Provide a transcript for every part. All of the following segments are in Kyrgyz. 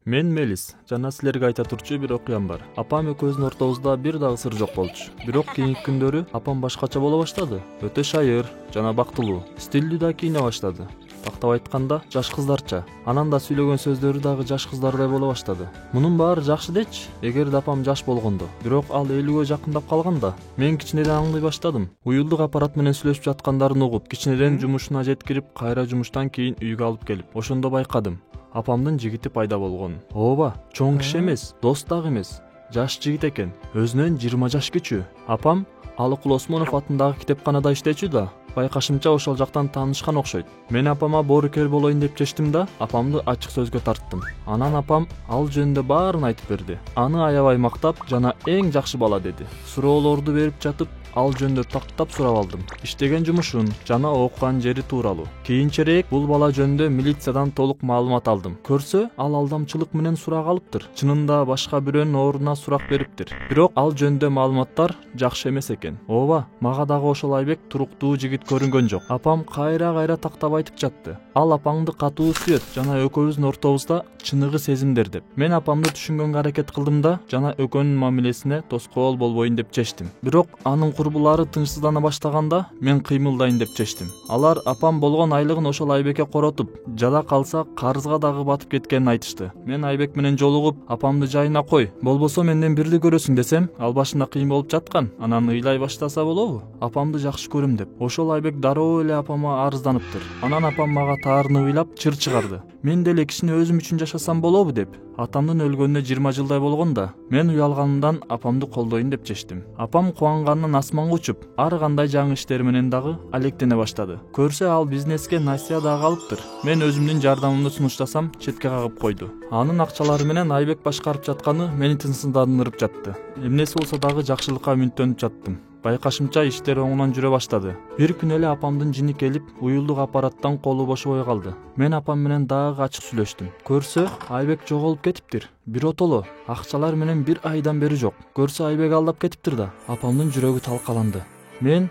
Мен Мелис, жана силерге айта турчу бир окуям бар. Апам экөөбүздүн ортобузда бир дагы сыр жок болчу. Бирок кийинки күндөрү апам башкача боло баштады. Өтө шайыр жана бактылуу, стилдүү да кийине баштады. Тактап айтканда, жаш кыздарча. Анан да сүйлөгөн сөздөрү дагы жаш кыздардай боло баштады. Мунун баары жакшы дечи, эгерде апам жаш болгондо. Бирок ал 50-гө жакындап калганда, мен кичинеден аңлай баштадым. Уюлдук аппарат менен сүйлөшүп жаткандарын угуп, кичинеден жумушуна жеткирип, кайра жумуштан кийин үйгө алып келип, ошондо байкадым. Апамдын жигити пайда болгон. Ооба, чоң киши эмес, дос дагы эмес. Жаш жигит экен. Өзүнөн 20 жаш кичүү. Апам Алыкул Осмонов атындагы китепканада иштечү да. Байкашымча ошол жактан таанышкан окшойт. Мен апама боорукер болоюн деп чечтим да, апамды ачык сөзгө тарттым. Анан апам ал жөнүндө баарын айтып берди. Аны аябай мактап, жана эң жакшы бала деди. Суроолорду берип жатып, ал жөнүндө тактап сурап алдым. Иштеген жумушун жана окуган жери тууралуу. Кийинчерээк бул бала жөнүндө милициядан толук маалымат алдым. Көрсө, ал алдамчылык менен сурак алыптыр. Чынында башка бирөөнүн ордуна сурак бериптир. Бирок ал жөнүндө маалыматтар жакшы эмес экен. Ооба, мага дагы ошол Айбек туруктуу жигит көрүнгөн жок. Апам кайра тактап айтып жатты. Ал апаңды катуу сүйөт жана экөөбүздүн ортобузда чыныгы сезимдер деп. Мен апамды түшүнгөнгө аракет кылдым да, жана экөөнүн мамилесине тоскоол болбоюн деп чечтим. Бирок анын курбулары тынчсыздана баштаганда, мен кыймылдайын деп чечтим. Алар апам болгон айлыгын ошол Айбекке коротуп, жада калса карызга дагы батып кеткенин айтышты. Мен Айбек менен жолугуп, апамды жайына кой, болбосо менден бирди көрөсүң десем, ал башында кыйын болуп жаткан. Анан ыйлай баштаса болобу? Апамды жакшы көрүм деп. Ошол Айбек дароо эле апама арызданыптыр. Анан апам мага таарынып ыйлап чыр чыгарды. Мен деле кишини өзүм үчүн жашасам болобу деп. Атамдын өлгөнүнө 20 жылдай болгонда, мен уялганымдан апамды колдоюн деп чечтим. Апам кубанганынан асманга учуп, ар кандай жаңы иштер менен дагы алектене баштады. Көрсө ал бизнеске насыя дагы алыптыр. Мен өзүмдүн жардамымды сунуштасам, четке кагып койду. Анын акчалары менен Айбек башкарып жатканы мени тынчсыздандырып жатты. Эмнеси болсо дагы жакшылыкка үмүттөнүп жаттым. Байкашымча иштер оңунан жүрө баштады. Бир күн эле апамдын жини келип, уюлдук аппараттан колу бошобой калды. Мен апам менен дагы ачык сүйлөштүм. Көрсө, Айбек жоголуп кетиптир. Биротоло, акчалар менен 1 айдан бери жок. Көрсө, Айбек алдап кетиптир да. Апамдын жүрөгү талкаланды. Мен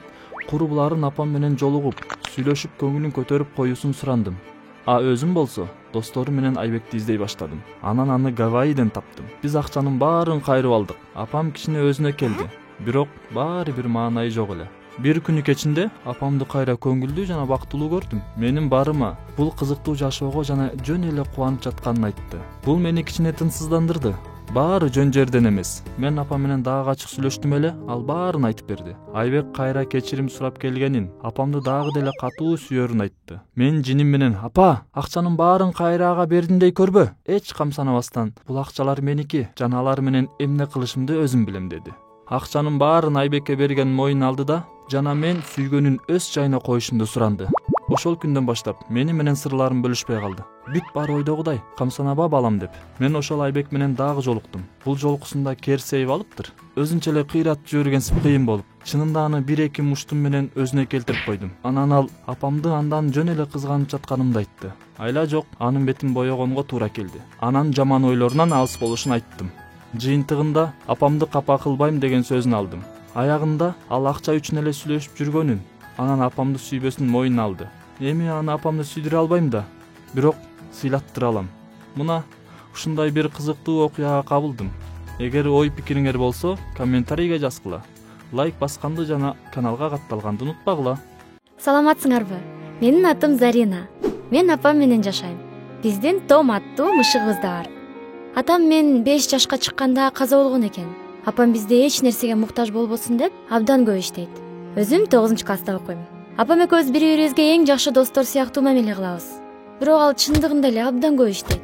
курбуларын апам менен жолугуп, сүйлөшүп көңүлүн көтөрүп коюусун сурандым. Өзүм болсо, досторум менен Айбекти издей баштадым. Анан аны Гавайиден таптым. Биз акчанын баарын кайрып алдык. Апам кичине өзүнө келди. Бирок баары бир маанайы жок эле. Бир күнү кечинде апамды кайра көңүлдүү жана бактылуу көрдүм. Менин барыма, бул кызыктуу жашоого жана жөн эле кубанып жатканын айтты. Бул мени кичине тынчсыздандырды. Баары жөн жерден эмес. Мен апам менен дагы ачык сүйлөштүм эле, ал баарын айтып берди. Айбек кайра кечирим сурап келгенин, апамды дагы деле катуу сүйөрүн айтты. Мен жиним менен: "Апа, акчанын баарын кайра ага бердимдей көрбө. Эч камсанабастан, бул акчалар меники, жана алар менен эмне кылышымды өзүм билем" деди. Акчанын баарын Айбекке берген моюн алды да, жана мен сүйгөнүн өз жайына коюшумду суранды. Ошол күндөн баштап мени менен сырларын бөлүшпөй калды. Бүт баары ойдогудай, камсанаба балам деп. Мен ошол Айбек менен дагы жолуктум. Бул жолкусунда кер сейип алыптыр. Өзүнчө эле кыйратып жибергенсип кыйын болуп, чынында аны 1-2 муштум менен өзүнө келтирип койдум. Анан ал апамды андан жөн эле кызганып жатканымды айтты. Айла жок, анын бетин боёгонго туура келди. Анан жаман ойлорунан алыс болушун айттым. Жыйынтыгында апамды капа кылбайм деген сөзүн алдым. Аягында ал акча үчүн эле сүйлөшүп жүргөнүн, анан апамды сүйбөсүн моюна алды. Эми аны апамды сүйдүрө албайм да, бирок сыйлаттыра алам. Мына ушундай бир кызыктуу окуяга кабылдым. Эгер ой пикириңер болсо, комментарийге жазгыла. Лайк басканды жана каналга катталганды унутпагыла. Саламатсыңарбы? Менин атым Зарина. Мен апам менен жашайм. Биздин Том аттуу мышыгыбыз да бар. Атам мен 5 жашка чыкканда каза болгон экен. Апам бизде эч нерсеге муктаж болбосун деп абдан көп иштейт. Өзүм 9-класста окуйм. Апам экөөбүз бири-бирибизге эң жакшы достор сыяктуу мамиле кылабыз. Бирок ал чындыгында эле абдан көп иштейт.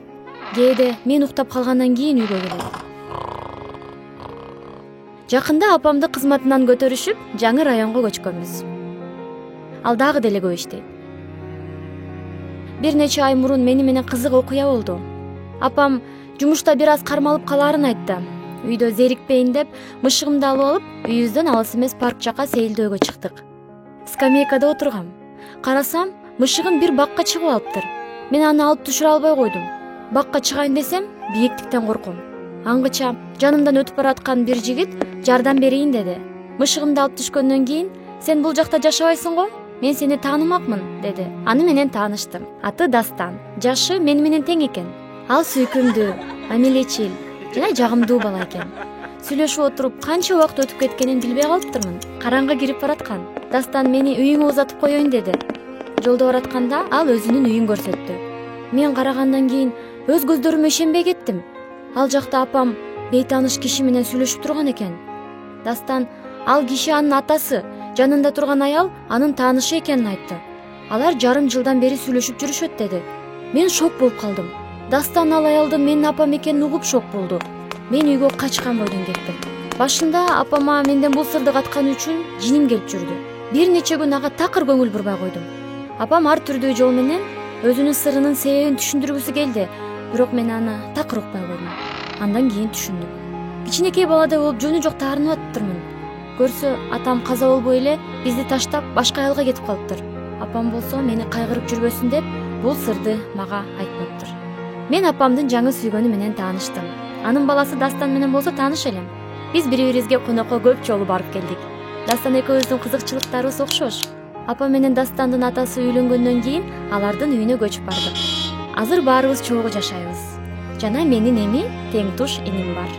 Кээде мен уктап калгандан кийин үйгө келет. Жакында апамды кызматынан көтөрүшүп, жаңы районго көчкөнбүз. Ал дагы деле көп иштейт. Бир нече ай мурун мени менен кызык окуя болду. Апам жумушта бир аз кармалып калаарын айтты. Үйдө зерикпейин деп, мышыгымды алып алып, үйүбүздөн алыс эмес парк жака сейилдөөгө чыктык. Скамейкада отургам. Карасам, мышыгым бир бакка чыгып алыптыр. Мен аны алып түшүрө албай койдум. Бакка чыгайын десем, бийиктиктен корком. Аңгыча жанымдан өтүп бараткан бир жигит жардам берейин деди. Мышыгымды алып түшкөндөн кийин: "Сен бул жакта жашабайсың го? Мен сени таанымакмын" деди. Аны менен тааныштым. Аты Дастан. Жашы мени менен тең экен. Ал сүйкүмдүү, мамилечил жана жагымдуу бала экен. Сүйлөшүп отуруп канча убакыт өтүп кеткенин билбей калыптырмын. Караңгы кирип бараткан. Дастан мени үйүңө узатып коеюн деди. Жолдо баратканда ал өзүнүн үйүн көрсөттү. Мен карагандан кийин өз көздөрүмө ишенбей кеттим. Ал жакта апам бейтааныш киши менен сүйлөшүп турган экен. Дастан ал киши анын атасы, жанында турган аял анын таанышы экенин айтты. Алар жарым жылдан бери сүйлөшүп жүрүшөт деди. Мен шок болуп калдым. Дастан ал аялдын менин апам экенин угуп шок болду. Мен үйгө качкан бойдон кеттим. Башында апама менден бул сырды катканы үчүн жиним келип жүрдү. Бир нече күн ага такыр көңүл бурбай койдум. Апам ар түрдүү жол менен өзүнүн сырынын себебин түшүндүргүсү келди, бирок мен аны такыр укпай койдум. Андан кийин түшүндүм. Кичинекей баладай болуп жөнү жок таарынып атыптырмын. Көрсө атам каза болбой эле бизди таштап башка айылга кетип калыптыр. Апам болсо мени кайгырып жүрбөсүн деп бул сырды мага айтпаптыр. Мен апамдын жаңы сүйгөнү менен тааныштым. Анын баласы Дастан менен болсо тааныш элем. Биз бири-бирибизге конокко көп жолу барып келдик. Дастан экөөбүздүн кызыкчылыктарыбыз окшош. Апам менен Дастандын атасы үйлөнгөндөн кийин алардын үйүнө көчүп бардык. Азыр баарыбыз чогуу жашайбыз. Жана менин эми тең туш иним бар.